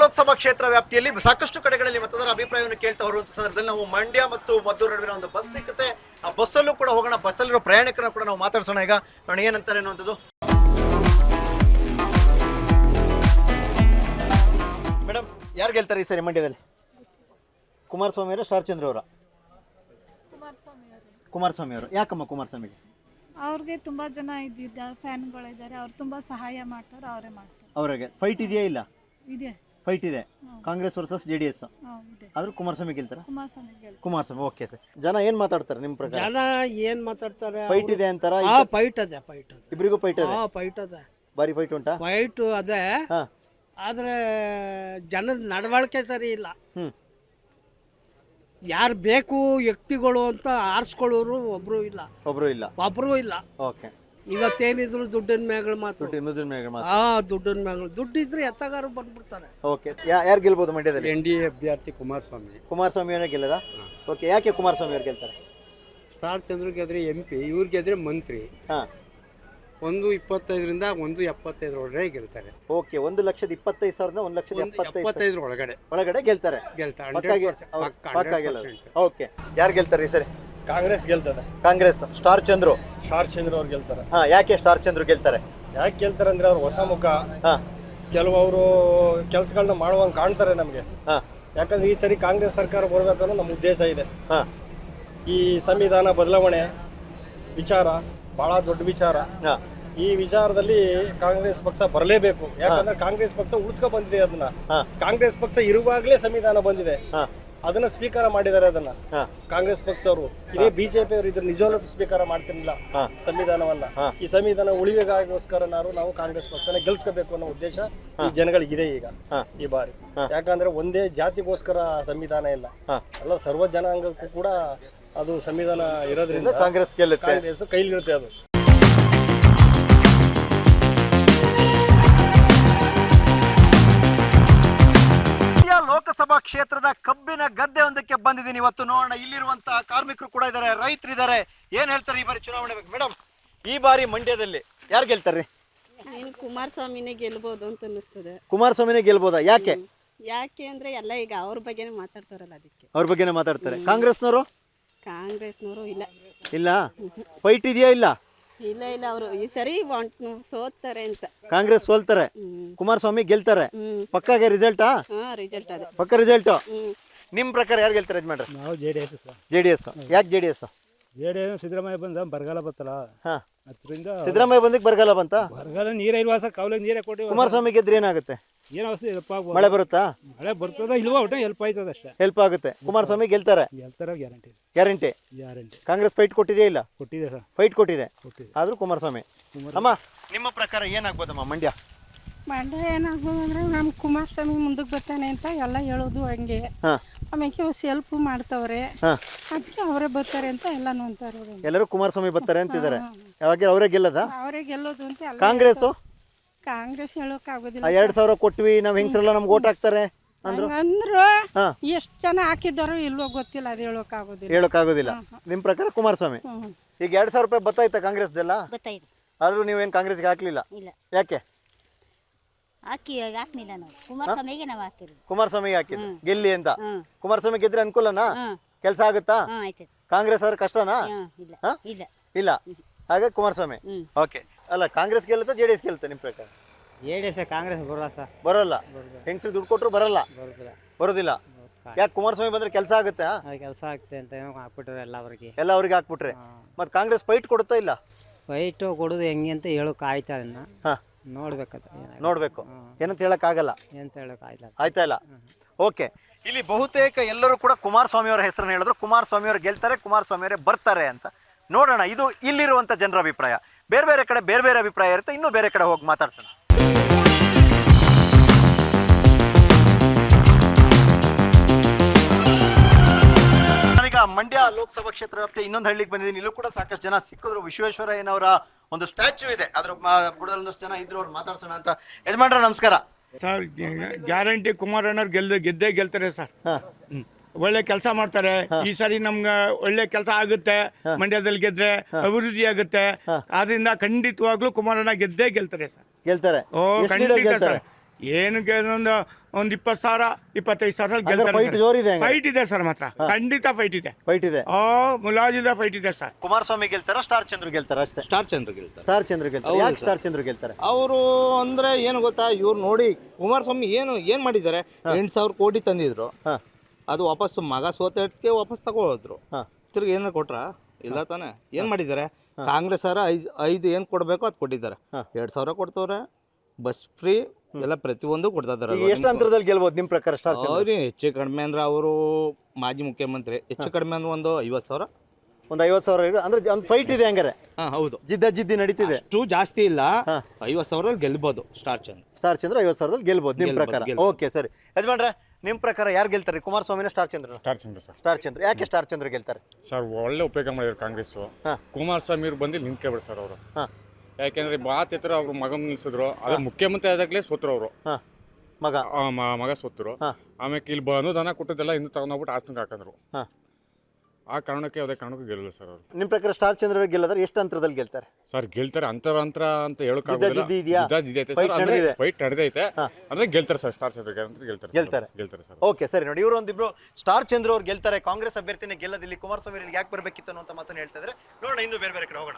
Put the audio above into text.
ಲೋಕಸಭಾ ಕ್ಷೇತ್ರ ವ್ಯಾಪ್ತಿಯಲ್ಲಿ ಸಾಕಷ್ಟು ಕಡೆಗಳಲ್ಲಿ ಮತದಾರರ ಅಭಿಪ್ರಾಯವನ್ನು ಕೇಳ್ತಾ ಬರುವಂತ ಸಂದರ್ಭದಲ್ಲಿ ನಾವು ಮಂಡ್ಯ ಮತ್ತು ಮದ್ದೂರು ನಡುವಿನ ಒಂದು ಬಸ್ ಸಿಕ್ಕುತ್ತೆ. ಆ ಬಸ್ಸಲ್ಲೂ ಕೂಡ ಹೋಗೋಣ, ಬಸ್ಸಲ್ಲಿರೋ ಪ್ರಯಾಣಿಕರನ್ನ ಕೂಡ ನಾವು ಮಾತಾಡ್ಸೋಣ. ಈಗ ನೋಡಿ ಏನಂತಾರೆ ಅನ್ನುವಂಥದ್ದು. ಮೇಡಮ್, ಯಾರು ಗೆಲ್ತಾರೆ ಈ ಸರಿ ಮಂಡ್ಯದಲ್ಲಿ? ಕುಮಾರಸ್ವಾಮಿ ಅವರ, ಸ್ಟಾರ್ ಚಂದ್ರ ಅವರ? ಕುಮಾರಸ್ವಾಮಿ ಅವರು. ಯಾಕಮ್ಮ ಕುಮಾರಸ್ವಾಮಿಗೆ? ಅವ್ರಿಗೆ ತುಂಬಾ ಜನ ಇದ್ದಿದ್ದಾರೆ, ಫ್ಯಾನ್ಗಳಿದ್ದಾರೆ, ಅವ್ರು ತುಂಬಾ ಸಹಾಯ ಮಾಡ್ತಾರೆ, ಅವರೇ ಮಾಡ್ತಾರೆ. ಅವರಿಗೆ ಫೈಟ್ ಇದೆಯಾ? ಇಲ್ಲ, ಇದೆ, ಫೈಟ್ ಇದೆ. Congress versus JDS. ಇದೆ. ಆದ್ರೂ ಕುಮಾರಸ್ವಾಮಿ ಗೆಲ್ತಾರ? ಕುಮಾರಸ್ವಾಮಿ. Okay sir. ಜನ ಏನ್ ಮಾತಾಡ್ತಾರೆ ನಿಮ್ ಪ್ರಕಾರ? ಜನ ಏನ್ ಮಾತಾಡ್ತಾರೆ? ಫೈಟ್ ಇದೆ ಅಂತಾರ? ಫೈಟ್ ಅದೇ, ಇಬ್ಬರಿಗೂ ಫೈಟ್ ಇದೆ. ಫೈಟ್ ಅದೇ, ಬಾರಿ ಫೈಟ್ ಉಂಟಾ? ಫೈಟ್ ಅದೇ. ಆದ್ರೆ ಜನದ ನಡವಳಿಕೆ ಸರಿ ಇಲ್ಲ. ಯಾರು ಬೇಕು ವ್ಯಕ್ತಿಗಳು ಅಂತ ಆರಿಸ್ಕೊಳ್ಳೋರು ಒಬ್ರು ಇಲ್ಲ. ಓಕೆ. ಇವತ್ತೇನಿದ್ರು ದುಡ್ಡಿನ ಮ್ಯಾಗಳು ಮಾತು. ದುಡ್ಡಿನ ಮ್ಯಾಗಳು. ದುಡ್ಡಿದ್ರೆ ಎತ್ತಗಾರು ಬಂದ್ಬಿಡ್ತಾರೆ. ಓಕೆ. ಯಾರು ಗೆಲ್ಬಹುದು ಮಂಡ್ಯದಲ್ಲಿ? NDA ಅಭ್ಯರ್ಥಿ ಕುಮಾರಸ್ವಾಮಿ ಅವರೇ ಗೆಲ್ಲದ? ಓಕೆ. ಯಾಕೆ ಕುಮಾರಸ್ವಾಮಿ ಅವ್ರು ಗೆಲ್ತಾರೆ? ಸ್ಟಾರ್ ಚಂದ್ರ ಗೆದ್ರೆ MP, ಇವ್ರು ಗೆದ್ರೆ ಮಂತ್ರಿ. 1.25 1.75 ಒಳಗಡೆ ಗೆಲ್ತಾರೆ. ಓಕೆ. 1,25,000 1,75,000 ಒಳಗಡೆ ಗೆಲ್ತಾರೆ. ಓಕೆ. ಯಾರು ಗೆಲ್ತಾರೆ ಈ ಸರಿ? ಕಾಂಗ್ರೆಸ್ ಗೆಲ್ತದೆ. ಕಾಂಗ್ರೆಸ್. ಸ್ಟಾರ್ ಚಂದ್ರು ಅವ್ರು ಗೆಲ್ತಾರೆ. ಯಾಕೆ ಸ್ಟಾರ್ ಚಂದ್ರು ಗೆಲ್ತಾರೆ? ಯಾಕೆ ಗೆಲ್ತಾರೆ ಅಂದ್ರೆ ಅವ್ರು ಹೊಸ ಮುಖ. ಕೆಲವರು ಕೆಲಸಗಳನ್ನ ಮಾಡುವಂಗೆ ಕಾಣ್ತಾರೆ ನಮಗೆ. ಯಾಕಂದ್ರೆ ಈ ಸರಿ ಕಾಂಗ್ರೆಸ್ ಸರ್ಕಾರ ಬರ್ಬೇಕನ್ನೋ ನಮ್ಮ ಉದ್ದೇಶ ಇದೆ. ಈ ಸಂವಿಧಾನ ಬದಲಾವಣೆ ವಿಚಾರ ಬಹಳ ದೊಡ್ಡ ವಿಚಾರ. ಈ ವಿಚಾರದಲ್ಲಿ ಕಾಂಗ್ರೆಸ್ ಪಕ್ಷ ಬರಲೇಬೇಕು. ಯಾಕಂದ್ರೆ ಕಾಂಗ್ರೆಸ್ ಪಕ್ಷ ಉಳಿಸ್ಕೊ ಬಂದಿದೆ ಅದನ್ನ. ಕಾಂಗ್ರೆಸ್ ಪಕ್ಷ ಇರುವಾಗಲೇ ಸಂವಿಧಾನ ಬಂದಿದೆ, ಅದನ್ನ ಸ್ವೀಕಾರ ಮಾಡಿದ್ದಾರೆ. ಅದನ್ನ ಕಾಂಗ್ರೆಸ್ ಪಕ್ಷದವರು. ಇದೇ BJP ಅವರು ಇದ್ರ ನಿಜವಾಗ್ಲೂ ಸ್ವೀಕಾರ ಮಾಡ್ತಿರ್ಲಿಲ್ಲ ಸಂವಿಧಾನವನ್ನ. ಈ ಸಂವಿಧಾನ ಉಳಿವಿಗೋಸ್ಕರ ನಾವು ಕಾಂಗ್ರೆಸ್ ಪಕ್ಷನ ಗೆಲ್ಸ್ಕೋಬೇಕು ಅನ್ನೋ ಉದ್ದೇಶ ಈ ಜನಗಳಿಗಿದೆ ಈಗ ಈ ಬಾರಿ. ಯಾಕಂದ್ರೆ ಒಂದೇ ಜಾತಿಗೋಸ್ಕರ ಸಂವಿಧಾನ ಇಲ್ಲ, ಎಲ್ಲ ಸರ್ವ ಜನಾಂಗಕ್ಕೂ ಕೂಡ ಅದು ಸಂವಿಧಾನ ಇರೋದ್ರಿಂದ ಕಾಂಗ್ರೆಸ್ ಕೈಲಿರುತ್ತೆ. ಅದು ಲೋಕಸಭಾ ಕ್ಷೇತ್ರದ ಕಬ್ಬಿನ ಗದ್ದೆ ಒಂದಕ್ಕೆ ಬಂದಿದ್ದೀನಿ. ಇವತ್ತು ನೋಡೋಣ, ಇಲ್ಲಿರುವಂತಹ ಕಾರ್ಮಿಕರು ಕೂಡ ಇದ್ದಾರೆ, ರೈತರಿದ್ದಾರೆ. ಏನ್ ಹೇಳ್ತಾರೆ ಈ ಬಾರಿ ಚುನಾವಣೆ ಬಗ್ಗೆ? ಮೇಡಮ್, ಈ ಬಾರಿ ಮಂಡ್ಯದಲ್ಲಿ ಯಾರು ಗೆಲ್ತಾರ್ರಿ? ಕುಮಾರಸ್ವಾಮಿನೇ ಗೆಲ್ಬಹುದು ಅಂತ ಅನಿಸ್ತದೆ. ಕುಮಾರಸ್ವಾಮಿನೇ ಗೆಲ್ಬೋದಾ? ಯಾಕೆ ಅಂದ್ರೆ ಎಲ್ಲ ಈಗ ಅವ್ರ ಬಗ್ಗೆನೇ ಮಾತಾಡ್ತಾರಲ್ಲ, ಅದಕ್ಕೆ. ಅವ್ರ ಬಗ್ಗೆನೇ ಮಾತಾಡ್ತಾರೆ. ಕಾಂಗ್ರೆಸ್ನವರು ಇಲ್ಲ. ಫೈಟ್ ಇದೆಯಾ? ಇಲ್ಲ, ಅವರು ಈ ಸರಿ ಸೋತ್ತಾರೆ ಅಂತ. ಕಾಂಗ್ರೆಸ್ ಸೋಲ್ತಾರೆ, ಕುಮಾರಸ್ವಾಮಿ ಗೆಲ್ತಾರೆ. ಪಕ್ಕಾಗೆ ರಿಸಲ್ಟ್? ಪಕ್ಕ ರಿಸಲ್ಟ್. ನಿಮ್ ಪ್ರಕಾರ ಯಾರು ಗೆಲ್ತಾರೆ ಯಜಮಾನ್ರೆ? ನಾವು JDS. ಯಾಕೆ JDS? ಸಿದ್ದರಾಮಯ್ಯ ಬಂದ ಬರಗಾಲ ಬತ್ತಲ್ಲ, ಅದರಿಂದ ಸಿದ್ದರಾಮಯ್ಯ ಬಂದಕ್ಕೆ ಬರಗಾಲ ಬಂತ? ಬರಗಾಲ ನೀರೇ ಇಲ್ವಾ ಸರ್? ಕಾವಲಿಗೆ ನೀರೇ ಕೊಟ್ಟು. ಕುಮಾರಸ್ವಾಮಿ ಗೆದ್ರೆ ಏನಾಗುತ್ತೆ? ಏನು ಅವಸ್ಥೆ? ಮಳೆ ಬರುತ್ತಾ? ಮಳೆ ಬರ್ತದ ಇಲ್ವಾ? ಒಟ್ಟು ಹೆಲ್ಪ್ ಆಯ್ತದ ಅಷ್ಟೇ. ಹೆಲ್ಪ್ ಆಗುತ್ತೆ. ಕುಮಾರಸ್ವಾಮಿ ಗೆಲ್ತಾರೆ? ಗ್ಯಾರಂಟಿ. ಕಾಂಗ್ರೆಸ್ ಫೈಟ್ ಕೊಟ್ಟಿದೆಯಾ? ಇಲ್ಲ, ಕೊಟ್ಟಿದೆ ಸರ್. ಫೈಟ್ ಕೊಟ್ಟಿದೆ. ಆದ್ರೂ ಕುಮಾರಸ್ವಾಮಿ. ಅಮ್ಮ, ನಿಮ್ಮ ಪ್ರಕಾರ ಏನಾಗ್ಬೋದಮ್ಮ ಮಂಡ್ಯ ಏನಾಗ್ಬೋದು ಅಂದ್ರೆ ನಮ್ ಕುಮಾರಸ್ವಾಮಿ ಮುಂದಕ್ಕೆ ಬರ್ತಾನೆ ಅಂತ ಎಲ್ಲ ಹೇಳೋದು ಹಂಗೆ. ಆಮೇಲೆ ಸೆಲ್ಫ್ ಮಾಡ್ತವ್ರೆ, ಅದಕ್ಕೆ ಅವರೇ ಬರ್ತಾರೆ ಅಂತ ಎಲ್ಲಾನು ಅಂತಾರೆ. ಎಲ್ಲರೂ ಕುಮಾರಸ್ವಾಮಿ ಬರ್ತಾರೆ ಅಂತಿದ್ದಾರೆ. ಯಾವಾಗ ಅವರೇ ಗೆಲ್ಲದ? ಅವರೇ ಗೆಲ್ಲೋದು ಅಂತ. ಕಾಂಗ್ರೆಸ್ ಹೇಳೋಕ್ ಆಗೋದಿಲ್ಲ. 2,000 ಕೊಟ್ವಿ ನಾವ್ ಹೆಂಗಸರೆಲ್ಲ ನಮ್ಗೆ ಓಟ್ ಹಾಕ್ತಾರೆ ಅಂದ್ರು. ಎಷ್ಟ್ ಜನ ಹಾಕಿದಾರೋ ಇಲ್ವೋ ಗೊತ್ತಿಲ್ಲ, ಅದು ಹೇಳೋಕ್ ಆಗೋದಿಲ್ಲ. ನಿಮ್ ಪ್ರಕಾರ ಕುಮಾರಸ್ವಾಮಿ. ಈಗ 2,000 ರೂಪಾಯಿ ಬತ್ತಾಯ್ತಾ ಕಾಂಗ್ರೆಸ್ದೆಲ್ಲ? ಆದ್ರೂ ನೀವೇನ್ ಕಾಂಗ್ರೆಸ್ಗೆ ಹಾಕ್ಲಿಲ್ಲ? ಯಾಕೆ? ಕುಮಾರಸ್ವಾಮಿಗೆ ಹಾಕಿದ್ರು ಗೆಲ್ಲಿ ಅಂತ. ಕುಮಾರಸ್ವಾಮಿ ಗೆದ್ರೆ ಅನುಕೂಲನಾ? ಕೆಲಸ ಆಗುತ್ತಾ? ಕಾಂಗ್ರೆಸ್ ಆದ್ರೆ ಕಷ್ಟನಾ? ಇಲ್ಲ, ಹಾಗೆ ಕುಮಾರಸ್ವಾಮಿ. ಓಕೆ. ಅಲ್ಲ, ಕಾಂಗ್ರೆಸ್ ಗೆಲ್ಲುತ್ತಾ JDS ಗೆಲ್ಲುತ್ತಾ ನಿಮ್ ಪ್ರಕಾರ? JDS. ಕಾಂಗ್ರೆಸ್ ಬರೋಲ್ಲ. ಹೆಂಗಸರು ದುಡ್ಡು ಕೊಟ್ಟರು ಬರೋದಿಲ್ಲ. ಯಾಕೆ? ಕುಮಾರಸ್ವಾಮಿ ಬಂದ್ರೆ ಕೆಲಸ ಆಗುತ್ತೆ? ಕೆಲಸ ಆಗುತ್ತೆ ಅಂತ ಹಾಕ್ಬಿಟ್ರೆ ಎಲ್ಲ ಅವ್ರಿಗೆ ಹಾಕ್ಬಿಟ್ರೆ. ಮತ್ತೆ ಕಾಂಗ್ರೆಸ್ ಫೈಟ್ ಕೊಡುತ್ತಾ? ಇಲ್ಲ, ಫೈಟ್ ಕೊಡೋದು ಹೆಂಗೆ ಅಂತ ಹೇಳೋಕೆ ಆಯ್ತಾ? ನೋಡ್ಬೇಕು. ಏನಂತ ಹೇಳಕ್ ಆಗಲ್ಲ. ಆಯ್ತಾ ಇಲ್ಲ? ಓಕೆ. ಇಲ್ಲಿ ಬಹುತೇಕ ಎಲ್ಲರೂ ಕೂಡ ಕುಮಾರಸ್ವಾಮಿ ಅವರ ಹೆಸರನ್ನು ಹೇಳಿದ್ರು. ಕುಮಾರಸ್ವಾಮಿ ಅವರು ಗೆಲ್ತಾರೆ, ಕುಮಾರಸ್ವಾಮಿ ಅವರೇ ಬರ್ತಾರೆ ಅಂತ. ನೋಡೋಣ, ಇದು ಇಲ್ಲಿರುವಂತ ಜನರ ಅಭಿಪ್ರಾಯ. ಬೇರೆ ಬೇರೆ ಕಡೆ ಬೇರೆ ಬೇರೆ ಅಭಿಪ್ರಾಯ ಇರುತ್ತೆ. ಇನ್ನೂ ಬೇರೆ ಕಡೆ ಹೋಗಿ ಮಾತಾಡ್ಸೋಣ. ನಾನೀಗ ಮಂಡ್ಯ ಲೋಕಸಭಾ ಕ್ಷೇತ್ರ ವ್ಯಾಪ್ತಿ ಇನ್ನೊಂದು ಹಳ್ಳಿಗೆ ಬಂದಿದ್ದೀನಿ. ಇಲ್ಲೂ ಕೂಡ ಸಾಕಷ್ಟು ಜನ ಸಿಕ್ಕಿದ್ರು. ವಿಶ್ವೇಶ್ವರಯ್ಯನವರ ಒಂದು ಸ್ಟ್ಯಾಚ್ಯೂ ಇದೆ, ಅದ್ರ ಬುಡದಲ್ಲಿ ಒಂದಷ್ಟು ಜನ ಇದ್ರು. ಅವ್ರು ಮಾತಾಡ್ಸೋಣ ಅಂತ. ಯಜಮಾನ್ರ ನಮಸ್ಕಾರ. ಸರ್, ಗ್ಯಾರಂಟಿ ಕುಮಾರಣ್ಣವ್ರು ಗೆದ್ದೇ ಗೆಲ್ತಾರೆ ಸರ್. ಒಳ್ಳೆ ಕೆಲಸ ಮಾಡ್ತಾರೆ. ಈ ಸರಿ ನಮ್ಗೆ ಒಳ್ಳೆ ಕೆಲಸ ಆಗುತ್ತೆ. ಮಂಡ್ಯದಲ್ಲಿ ಗೆದ್ರೆ ಅಭಿವೃದ್ಧಿ ಆಗುತ್ತೆ. ಆದ್ರಿಂದ ಖಂಡಿತವಾಗ್ಲೂ ಕುಮಾರಣ್ಣ ಗೆದ್ದೇ ಗೆಲ್ತಾರೆ ಸರ್. ಗೆಲ್ತಾರೆ. ಖಂಡಿತ ಸರ್. ಏನಕ್ಕೆ ಒಂದು 20,000 25,000 ಗೆಲ್ತಾರೆ ಫೈಟ್ ಜೋರಿದೆ ಫೈಟ್ ಇದೆ ಸರ್ ಮಾತ್ರ ಖಂಡಿತ ಫೈಟ್ ಇದೆ ಫೈಟ್ ಇದೆ. ಮುಲಾಜಿದ ಫೈಟ್ ಇದೆ ಸರ್. ಕುಮಾರಸ್ವಾಮಿ ಗೆಲ್ತಾರ ಸ್ಟಾರ್ ಚಂದ್ರು ಗೆಲ್ತಾರ ಅಷ್ಟೇ? ಸ್ಟಾರ್ ಚಂದ್ರ ಗೆಲ್ತಾರೆ. ಸ್ಟಾರ್ ಚಂದ್ರು ಗೆಲ್ತಾರೆ. ಯಾಕೆ ಸ್ಟಾರ್ ಚಂದ್ರು ಗೆಲ್ತಾರೆ? ಅವರು ಅಂದ್ರೆ ಏನು ಗೊತ್ತಾ, ಇವ್ರು ನೋಡಿ ಕುಮಾರಸ್ವಾಮಿ ಏನ್ ಮಾಡಿದ್ದಾರೆ, 8,000 ಕೋಟಿ ತಂದಿದ್ರು, ಹಾ. ಅದು ವಾಪಸ್ ಮಗ ಸೋತಕ್ಕೆ ವಾಪಸ್ ತಗೊಳಿದ್ರು. ಹಾ. ತಿರ್ಗಿ ಏನಾರು ಕೊಟ್ರ? ಇಲ್ಲ ತಾನೆ. ಏನ್ ಮಾಡಿದ್ದಾರೆ, ಕಾಂಗ್ರೆಸ್ ಅವರ 5 ಏನ್ ಕೊಡ್ಬೇಕು ಅದು ಕೊಟ್ಟಿದ್ದಾರೆ. 2,000 ಕೊಡ್ತವ್ರೆ, ಬಸ್ ಫ್ರೀ ಎಲ್ಲ ಪ್ರತಿಯೊಂದು ಕೊಡ್ತಾ ಇದಾರೆ. ಈಗ ಎಷ್ಟು ಅಂತರದಲ್ಲಿ ಗೆಲ್ಬೋದು ನಿಮ್ ಪ್ರಕಾರ ಸ್ಟಾರ್ ಚಂದ್ರು? ಅವ್ರಿಗೆ ಹೆಚ್ಚು ಕಡಿಮೆ ಅಂದ್ರೆ ಅವರು ಮಾಜಿ ಮುಖ್ಯಮಂತ್ರಿ, ಹೆಚ್ಚು ಕಡಿಮೆ ಅಂದ್ರೆ ಒಂದು 50,000. ಒಂದು 50,000 ಅಂದ್ರೆ ಒಂದು ಫೈಟ್ ಇದೆ ಹಂಗಾರೆ? ಹಾ ಹೌದು, ಜಿದ್ದಿ ನಡೀತಿದೆ. ಅಷ್ಟು ಜಾಸ್ತಿ ಇಲ್ಲ, 50,000 ಗೆಲ್ಬಹುದು ಸ್ಟಾರ್ ಚಂದ್ರ. ಸ್ಟಾರ್ ಚಂದ್ರ 50,000 ಗೆಲ್ಬೋದು ನಿಮ್ ಪ್ರಕಾರ? ಓಕೆ ಸರಿ. ಯಜಮಾನ್ರೆ, ನಿಮ್ ಪ್ರಕಾರ ಯಾರು ಗೆಲ್ತಾರೆ, ಕುಮಾರಸ್ವಾಮಿನ ಸ್ಟಾರ್ ಚಂದ್ರ? ಸ್ಟಾರ್ ಚಂದ್ರ ಸರ್. ಸ್ಟಾರ್ ಚಂದ್ರ. ಯಾಕೆ ಸ್ಟಾರ್ ಚಂದ್ರ ಗೆಲ್ತಾರೆ ಸರ್ ಒಳ್ಳೆ ಉಪಯೋಗ ಮಾಡಿದ್ರು ಕಾಂಗ್ರೆಸ್. ಕುಮಾರಸ್ವಾಮಿ ಅವ್ರು ಬಂದು ನಿಂತ್ಕೊಬಿಡ್ರಿ ಸರ್ ಅವರು. ಯಾಕೆಂದ್ರೆ ಮಾತಿತ್ರ ಅವ್ರು ಮಗ ನಿಲ್ಸಿದ್ರು, ಅದು ಮುಖ್ಯಮಂತ್ರಿ ಆದಾಗಲೇ ಸೋತ್ರು ಅವರು. ಮಗ ಸೋತರು. ಆಮೇಲೆ ಇಲ್ಲಿ ಅನುದಾನ ಕೊಟ್ಟದೆಲ್ಲ ಇನ್ನು ತಗೊಂಡೋಗ್ಬಿಟ್ಟು ಆಸ್ತಿಗೆ ಹಾಕಿದ್ರು. ಆ ಕಾರಣಕ್ಕೆ ಯಾವುದೇ ಕಾರಣಕ್ಕೂ ಗೆಲ್ಲಲ್ಲ ಸರ್ ಅವರು. ನಿಮ್ ಪ್ರಕಾರ ಸ್ಟಾರ್ ಚಂದ್ರ ಗೆಲ್ಲದ್ರೆ ಎಷ್ಟು ಅಂತರದಲ್ಲಿ ಗೆಲ್ತಾರೆ ಸರ್? ಗೆಲ್ತಾರೆ ಅಂತರ ಅಂತ ಜಿದ್ದಿ ಇದೆಯಾ? ಫೈಟ್ ನಡೆದೈತೆ ಅಂದ್ರೆ ಗೆಲ್ತಾರೆ ಸರ್. ಸ್ಟಾರ್ ಚಂದ್ರ ಗೆಲ್ತಾರೆ ಸರ್. ಓಕೆ ಸರಿ. ನೋಡಿ, ಇವರು ಒಂದಿಬ್ರು ಸ್ಟಾರ್ ಚಂದ್ರ ಅವ್ರು ಗೆಲ್ತಾರೆ, ಕಾಂಗ್ರೆಸ್ ಅಭ್ಯರ್ಥಿನೇ ಗೆಲ್ಲದಿಲ್ಲಿ ಕುಮಾರಸ್ವಾಮಿ ಯಾಕೆ ಬರ್ಬೇಕಿತ್ತು ಅನ್ನೋ ಮಾತನ್ನು ಹೇಳ್ತಾ ಇದ್ರೆ ನೋಡೋಣ. ಇನ್ನು ಬೇರೆ ಬೇರೆ ಕಡೆ ಹೋಗೋಣ.